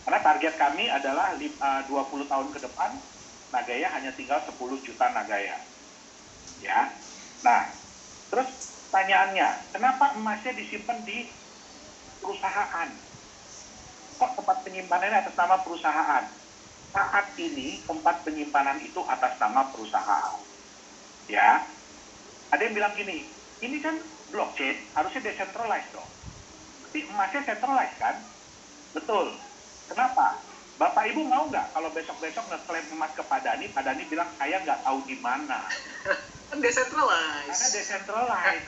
Karena target kami adalah 20 tahun ke depan, Nagaya hanya tinggal 10 juta Nagaya. Ya. Nah, terus pertanyaannya, kenapa emasnya disimpan di perusahaan? Kok tempat penyimpanannya atas nama perusahaan? Saat ini tempat penyimpanan itu atas nama perusahaan. Ya. Ada yang bilang gini, ini kan blockchain, harusnya decentralized dong. Tapi emasnya centralized kan? Betul. Kenapa? Bapak Ibu mau nggak kalau besok-besok ngeklaim emas ke Pak Dhani bilang saya nggak tahu di mana. Kan decentralized. Karena decentralized.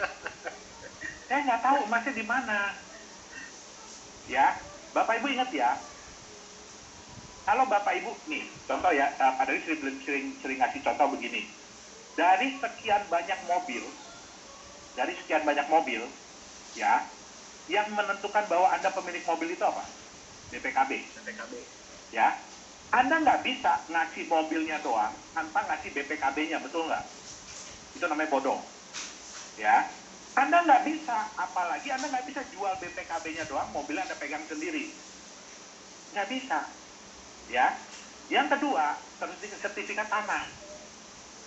Saya nggak tahu emasnya di mana. Ya, Bapak Ibu ingat ya. Kalau Bapak Ibu nih, contoh ya, Pak Dhani sering ngasih contoh begini. Dari sekian banyak mobil, ya, yang menentukan bahwa Anda pemilik mobil itu apa? BPKB. Ya, Anda nggak bisa ngasih mobilnya doang tanpa ngasih BPKB-nya, betul nggak? Itu namanya bodong. Ya, Anda nggak bisa, apalagi Anda nggak bisa jual BPKB-nya doang, mobilnya Anda pegang sendiri. Nggak bisa. Ya, yang kedua, sertifikat tanah.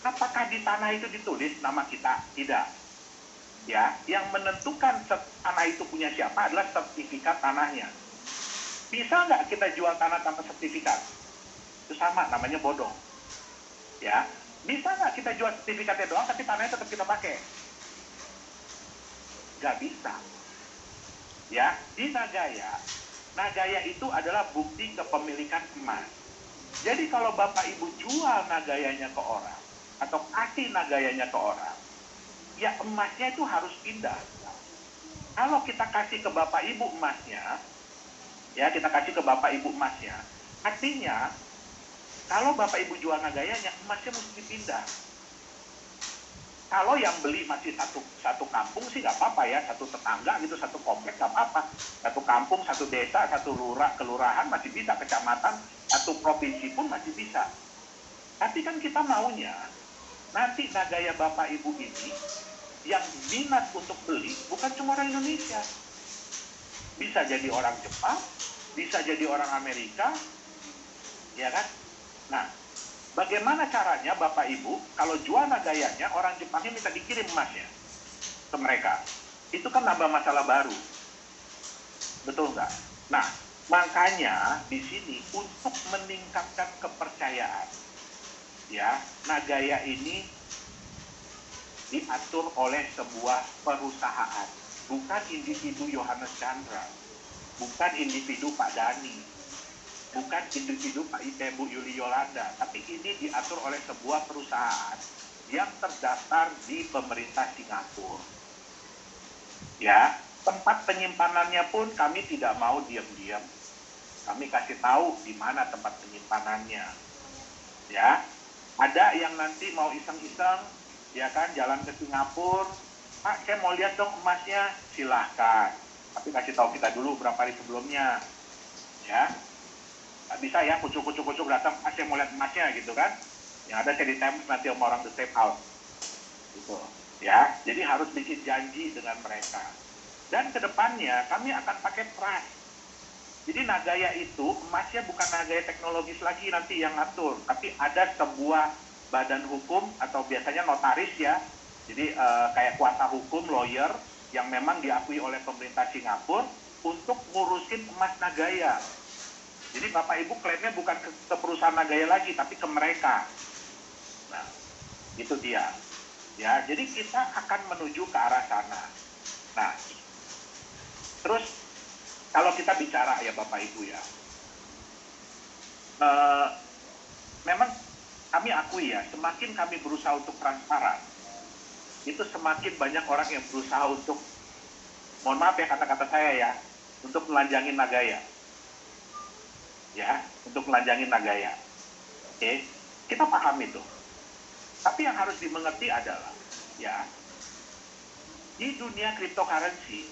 Apakah di tanah itu ditulis nama kita? Tidak. Ya, yang menentukan tanah itu punya siapa adalah sertifikat tanahnya. Bisa nggak kita jual tanah tanpa sertifikat? Itu sama, namanya bodong. Ya, bisa nggak kita jual sertifikatnya doang, tapi tanahnya tetap kita pakai? Nggak bisa. Ya, di Nagaya itu adalah bukti kepemilikan emas. Jadi kalau Bapak Ibu jual Nagayanya ke orang, atau kasih Nagayanya ke orang, ya emasnya itu harus pindah. Kalau kita kasih ke Bapak Ibu emasnya, artinya kalau Bapak Ibu jual Nagayanya, emasnya mesti pindah. Kalau yang beli masih satu kampung sih nggak apa-apa ya, satu tetangga gitu, satu komplek nggak apa-apa. Satu kampung, satu desa, satu kelurahan masih bisa, kecamatan, satu provinsi pun masih bisa. Tapi kan kita maunya nanti Nagaya Bapak Ibu ini yang minat untuk beli bukan cuma orang Indonesia. Bisa jadi orang Jepang, bisa jadi orang Amerika, ya kan? Nah, bagaimana caranya Bapak Ibu kalau jual Nagayanya orang Jepangnya minta dikirim emasnya ke mereka? Itu kan nambah masalah baru. Betul nggak? Nah, makanya di sini untuk meningkatkan kepercayaan, ya, Nagaya ini diatur oleh sebuah perusahaan, bukan individu Yohanes Chandra, bukan individu Pak Dani, bukan individu Pak Ibu Yuli Yolanda, tapi ini diatur oleh sebuah perusahaan yang terdaftar di pemerintah Singapura. Ya, tempat penyimpanannya pun kami tidak mau diam-diam. Kami kasih tahu di mana tempat penyimpanannya. Ya, ada yang nanti mau iseng-iseng, ya kan, jalan ke Singapura, Pak, saya mau lihat dong emasnya, silahkan. Tapi kasih tahu kita dulu berapa hari sebelumnya. Ya, nggak bisa ya, kucuk-kucuk datang, Pak, saya mau lihat emasnya gitu kan. Yang ada saya ditembak nanti sama orang the safe house. Gitu. Ya, jadi harus bikin janji dengan mereka. Dan kedepannya kami akan pakai trust. Jadi Nagaya itu emasnya bukan Nagaya teknologis lagi nanti yang ngatur, tapi ada sebuah badan hukum atau biasanya notaris ya. Jadi kayak kuasa hukum, lawyer yang memang diakui oleh pemerintah Singapura untuk ngurusin emas Nagaya. Jadi Bapak Ibu klaimnya bukan ke perusahaan Nagaya lagi, tapi ke mereka. Nah, itu dia. Ya, jadi kita akan menuju ke arah sana. Nah, terus kalau kita bicara ya Bapak Ibu ya, memang kami akui ya, semakin kami berusaha untuk transparan, itu semakin banyak orang yang berusaha untuk, mohon maaf ya kata-kata saya ya, untuk melanjangin Nagaya. Ya, untuk melanjangin Nagaya. Oke, kita paham itu. Tapi yang harus dimengerti adalah, ya, di dunia cryptocurrency,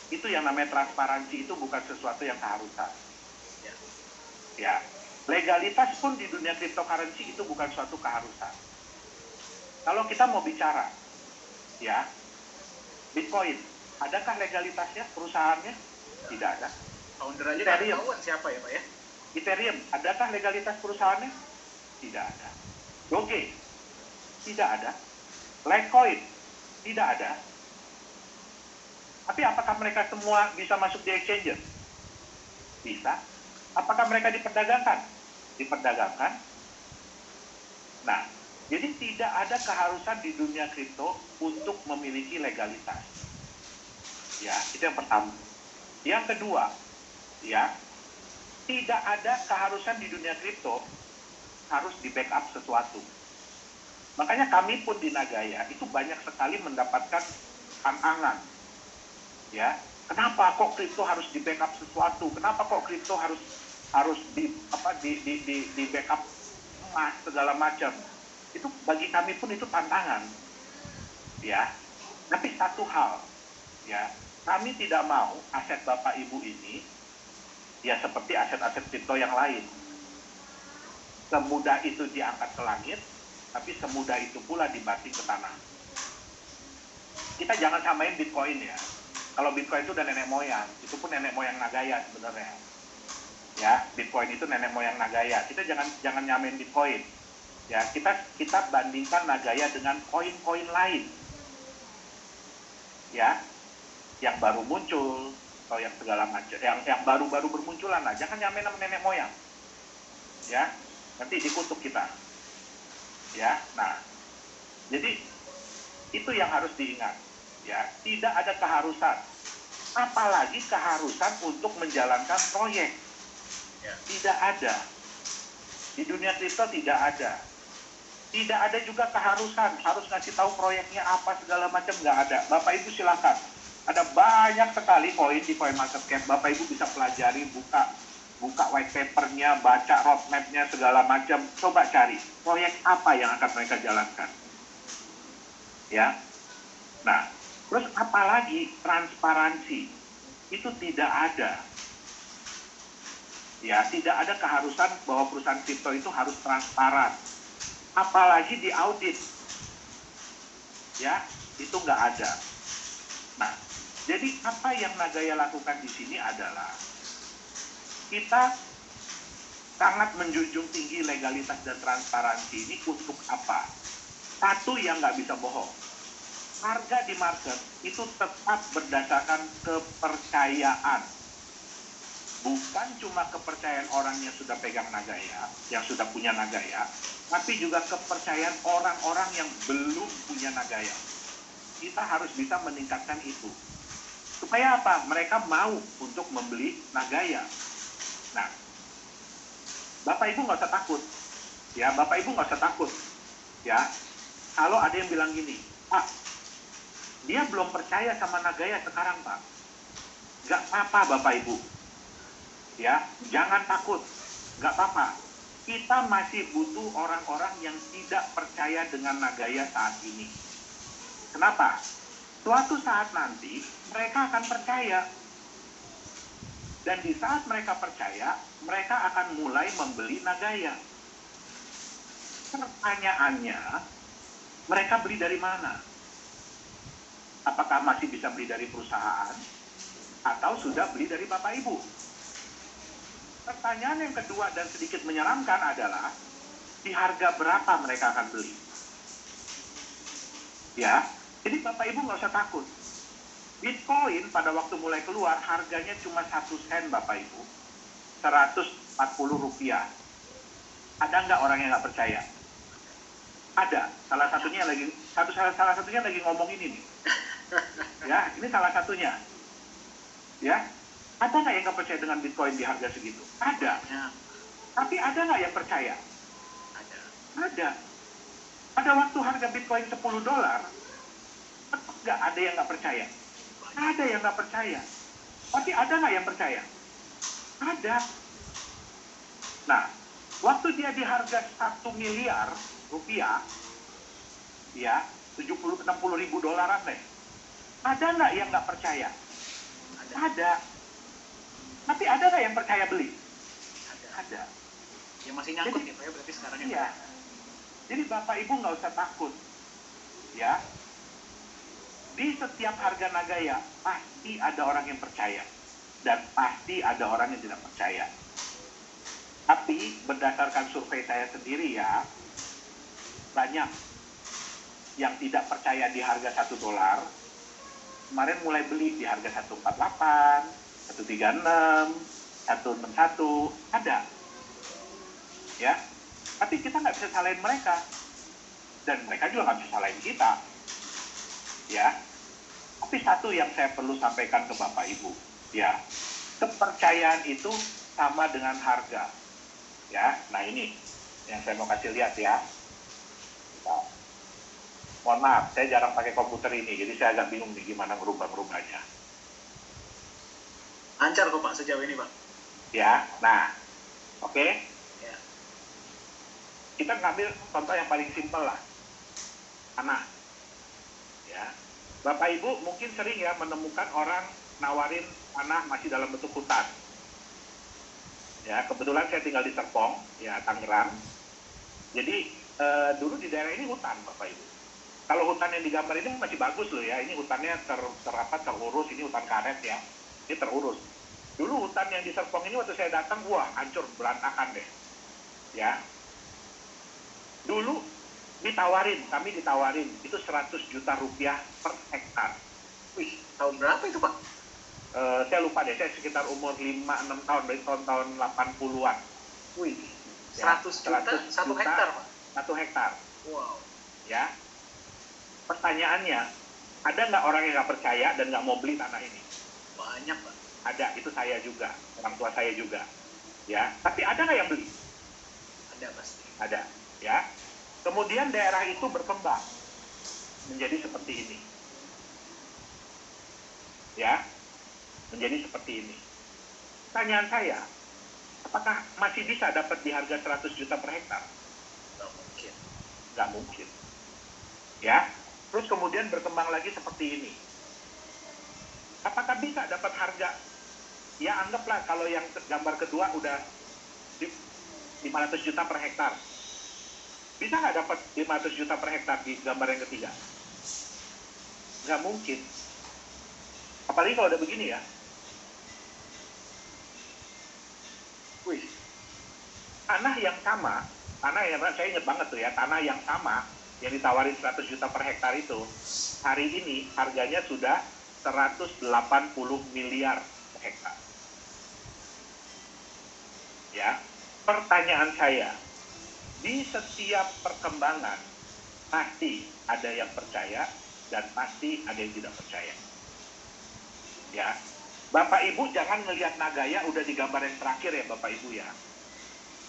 itu yang namanya transparansi itu bukan sesuatu yang keharusan. Ya, legalitas pun di dunia cryptocurrency itu bukan suatu keharusan. Kalau kita mau bicara, ya, Bitcoin, adakah legalitasnya perusahaannya? Tidak ada. Founder aja nggak tahuan siapa ya Pak ya? Ethereum, adakah legalitas perusahaannya? Tidak ada. Doge, tidak ada. Litecoin, tidak ada. Tapi apakah mereka semua bisa masuk di exchange? Bisa. Apakah mereka diperdagangkan? Diperdagangkan. Nah, jadi tidak ada keharusan di dunia kripto untuk memiliki legalitas. Ya, itu yang pertama. Yang kedua, ya, tidak ada keharusan di dunia kripto harus di backup sesuatu. Makanya kami pun di Nagaya itu banyak sekali mendapatkan tantangan. Ya, kenapa kok kripto harus di backup sesuatu? Kenapa kok kripto harus di backup emas segala macam? Itu bagi kami pun itu tantangan. Ya, tapi satu hal, ya, kami tidak mau aset Bapak Ibu ini ya seperti aset-aset kripto yang lain. Semudah itu diangkat ke langit, tapi semudah itu pula dibanting ke tanah. Kita jangan samain Bitcoin ya. Kalau Bitcoin itu udah nenek moyang, itu pun nenek moyang Nagaya sebenarnya. Ya, Bitcoin itu nenek moyang Nagaya. Kita jangan nyamain Bitcoin. Ya, kita bandingkan Nagaya dengan koin-koin lain. Ya, yang baru muncul atau yang segala macam, yang baru-baru bermunculan lah. Jangan nyamain sama nenek moyang. Ya, nanti dikutuk kita. Ya, nah, jadi itu yang harus diingat. Ya, tidak ada keharusan, apalagi keharusan untuk menjalankan proyek. Ya. Tidak ada. Di dunia kripto tidak ada. Tidak ada juga keharusan harus ngasih tahu proyeknya apa segala macam, nggak ada. Bapak Ibu silakan. Ada banyak sekali koin di CoinMarketCap. Bapak Ibu bisa pelajari, buka white papernya, baca roadmapnya segala macam. Coba cari proyek apa yang akan mereka jalankan. Ya. Nah, terus apalagi transparansi itu tidak ada. Ya, tidak ada keharusan bahwa perusahaan kripto itu harus transparan. Apalagi di audit. Ya, itu nggak ada. Nah, jadi apa yang Nagaya lakukan di sini adalah kita sangat menjunjung tinggi legalitas dan transparansi ini untuk apa? Satu, yang nggak bisa bohong. Harga di market itu tetap berdasarkan kepercayaan. Bukan cuma kepercayaan orang yang sudah pegang Nagaya, yang sudah punya Nagaya, tapi juga kepercayaan orang-orang yang belum punya Nagaya. Kita harus bisa meningkatkan itu. Supaya apa? Mereka mau untuk membeli Nagaya. Nah, Bapak Ibu nggak usah takut. Ya, Bapak Ibu nggak usah takut. Ya, kalau ada yang bilang gini, Pak, dia belum percaya sama Nagaya sekarang, Pak. Nggak apa-apa, Bapak Ibu. Ya, jangan takut. Nggak apa-apa. Kita masih butuh orang-orang yang tidak percaya dengan Nagaya saat ini. Kenapa? Suatu saat nanti, mereka akan percaya. Dan di saat mereka percaya, mereka akan mulai membeli Nagaya. Pertanyaannya, mereka beli dari mana? Apakah masih bisa beli dari perusahaan? Atau sudah beli dari Bapak Ibu? Pertanyaan yang kedua dan sedikit menyeramkan adalah, di harga berapa mereka akan beli? Ya, jadi Bapak Ibu nggak usah takut. Bitcoin pada waktu mulai keluar harganya cuma 1 sen, Bapak Ibu. 140 rupiah. Ada nggak orang yang nggak percaya? Ada. Salah satunya lagi ngomong ini nih. Ya, ini salah satunya. Ya, ada nggak yang nggak percaya dengan Bitcoin di harga segitu? Ada. Tapi ada nggak yang percaya? Ada. Pada waktu harga Bitcoin $10, nggak ada yang nggak percaya. Ada yang nggak percaya. Tapi ada nggak yang percaya? Ada. Nah, waktu dia di harga 1 miliar rupiah, ya, 60 ribu dolaran deh. Ada nggak yang nggak percaya? Ada. Tapi ada nggak yang percaya beli? Ada. Ya masih nyangkut ya Pak ya, berarti sekarang ya. Iya. Jadi Bapak Ibu nggak usah takut. Ya. Di setiap harga Nagaya, pasti ada orang yang percaya. Dan pasti ada orang yang tidak percaya. Tapi berdasarkan survei saya sendiri ya, banyak yang tidak percaya di harga $1. Kemarin mulai beli di harga 148, 136, 161, ada. Ya, tapi kita nggak bisa salahin mereka. Dan mereka juga nggak bisa salahin kita. Ya, tapi satu yang saya perlu sampaikan ke Bapak Ibu, ya, kepercayaan itu sama dengan harga. Ya, nah ini yang saya mau kasih lihat ya. Nah, mohon maaf, saya jarang pakai komputer ini, jadi saya agak bingung nih gimana ngerubah-ngerubahnya. Lancar kok Pak sejauh ini Pak. Ya, nah, oke. Ya. Kita ngambil contoh yang paling simpel lah, tanah. Ya, Bapak Ibu mungkin sering ya menemukan orang nawarin tanah masih dalam bentuk hutan. Ya, kebetulan saya tinggal di Serpong, ya, Tangerang. Jadi dulu di daerah ini hutan, Bapak Ibu. Kalau hutan yang digambar ini masih bagus loh ya. Ini hutannya terurus, ini hutan karet ya. Ini terurus. Dulu hutan yang di Serpong ini waktu saya datang, wah, hancur, berantakan deh. Ya. Dulu kami ditawarin, itu 100 juta rupiah per hektar. Wih, tahun berapa itu Pak? Saya lupa deh, saya sekitar umur 5-6 tahun, dari tahun 80-an. Wih, 100 juta, 1 hektar Pak? 1 hektar. Wow. Ya. Pertanyaannya, ada nggak orang yang nggak percaya dan nggak mau beli tanah ini? Banyak Pak. Ada, itu saya juga, orang tua saya juga. Ya, tapi ada nggak yang beli? Ada pasti. Ada, ya. Kemudian daerah itu berkembang menjadi seperti ini. Ya, menjadi seperti ini. Pertanyaan saya, apakah masih bisa dapat di harga 100 juta per hektar? Nggak mungkin. Nggak mungkin. Ya, terus kemudian berkembang lagi seperti ini. Apakah bisa dapat harga? Ya anggaplah kalau yang gambar kedua udah 500 juta per hektar. Bisa nggak dapat 500 juta per hektar di gambar yang ketiga? Nggak mungkin. Apalagi kalau udah begini ya. Wih, tanah yang sama, tanah yang saya ingat banget tuh ya, tanah yang sama yang ditawarin 100 juta per hektar itu, hari ini harganya sudah 180 miliar per hektar. Ya, pertanyaan saya, di setiap perkembangan pasti ada yang percaya dan pasti ada yang tidak percaya. Ya, Bapak Ibu jangan ngelihat Nagaya udah di gambar yang terakhir ya Bapak Ibu ya.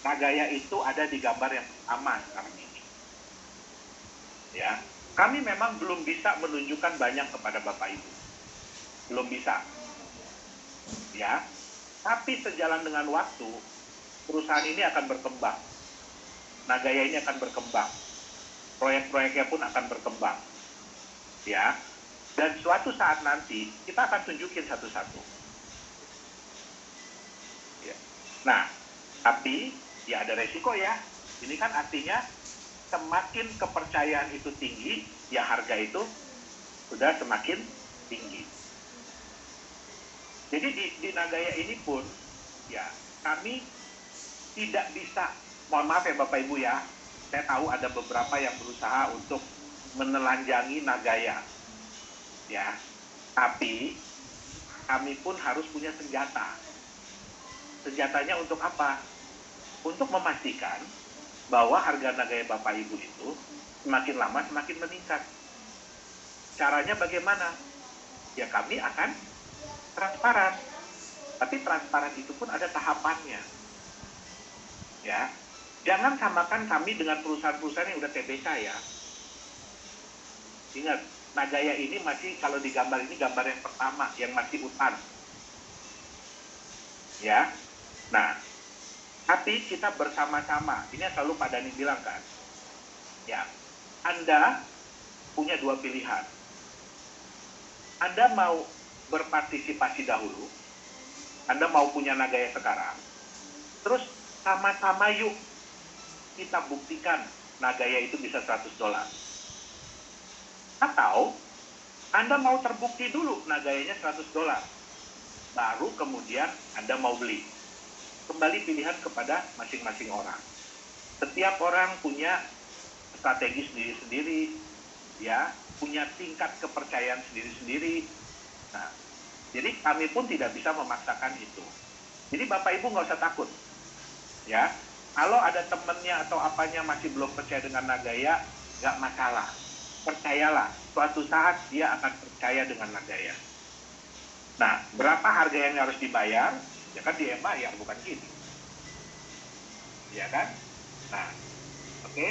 Nagaya itu ada di gambar yang pertama sekarang ini. Ya, kami memang belum bisa menunjukkan banyak kepada Bapak Ibu, belum bisa. Ya, tapi sejalan dengan waktu perusahaan ini akan berkembang. Nagaya ini akan berkembang. Proyek-proyeknya pun akan berkembang. Ya. Dan suatu saat nanti kita akan tunjukin satu-satu. Ya. Nah, tapi ya ada resiko ya. Ini kan artinya semakin kepercayaan itu tinggi, ya harga itu sudah semakin tinggi. Jadi di Nagaya ini pun ya kami tidak bisa, mohon maaf ya Bapak Ibu ya, saya tahu ada beberapa yang berusaha untuk menelanjangi Nagaya, ya. Tapi kami pun harus punya senjata. Senjatanya untuk apa? Untuk memastikan bahwa harga Nagaya Bapak Ibu itu semakin lama semakin meningkat. Caranya bagaimana? Ya kami akan transparan. Tapi transparan itu pun ada tahapannya. Ya, jangan samakan kami dengan perusahaan-perusahaan yang udah TBK ya. Ingat, Nagaya ini masih, kalau di gambar ini gambar yang pertama, yang masih hutan. Ya, nah, tapi kita bersama-sama, ini yang selalu Pak Dhani bilang kan, ya, Anda punya dua pilihan. Anda mau berpartisipasi dahulu, Anda mau punya Nagaya sekarang, terus sama-sama yuk kita buktikan Nagaya itu bisa $100. Atau Anda mau terbukti dulu Nagayanya $100, baru kemudian Anda mau beli. Kembali pilihan kepada masing-masing orang. Setiap orang punya strategi sendiri-sendiri, ya, punya tingkat kepercayaan sendiri-sendiri. Nah, jadi kami pun tidak bisa memaksakan itu. Jadi Bapak Ibu nggak usah takut. Ya, kalau ada temennya atau apanya masih belum percaya dengan Nagaya, nggak masalah. Percayalah, suatu saat dia akan percaya dengan Nagaya. Nah, berapa harga yang harus dibayar? Ya kan dia bayar, bukan gini. Ya kan? Nah, oke.